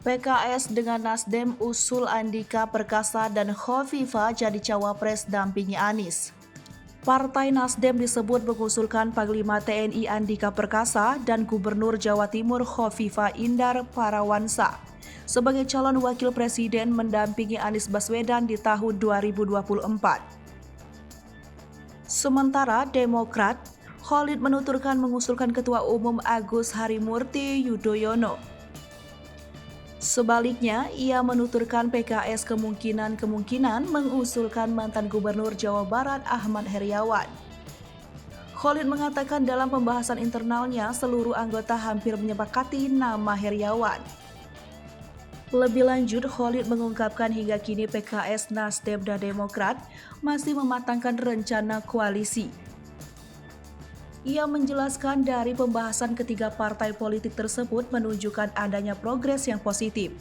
PKS dengan Nasdem usul Andika Perkasa dan Khofifa jadi cawapres dampingi Anies. Partai Nasdem disebut mengusulkan Panglima TNI Andika Perkasa dan Gubernur Jawa Timur Khofifa Indar Parawansa sebagai calon wakil presiden mendampingi Anies Baswedan di tahun 2024. Sementara Demokrat, Khalid menuturkan mengusulkan Ketua Umum Agus Harimurti Yudhoyono. Sebaliknya, ia menuturkan PKS kemungkinan mengusulkan mantan Gubernur Jawa Barat Ahmad Heriawan. Khalid mengatakan dalam pembahasan internalnya seluruh anggota hampir menyepakati nama Heriawan. Lebih lanjut, Khalid mengungkapkan hingga kini PKS, Nasdem, dan Demokrat masih mematangkan rencana koalisi. Ia menjelaskan dari pembahasan ketiga partai politik tersebut menunjukkan adanya progres yang positif.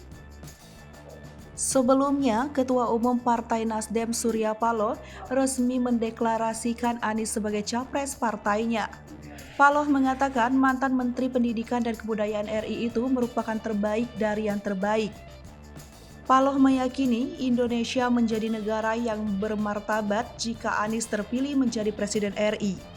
Sebelumnya, Ketua Umum Partai Nasdem Surya Paloh resmi mendeklarasikan Anies sebagai capres partainya. Paloh mengatakan mantan Menteri Pendidikan dan Kebudayaan RI itu merupakan terbaik dari yang terbaik. Paloh meyakini Indonesia menjadi negara yang bermartabat jika Anies terpilih menjadi Presiden RI.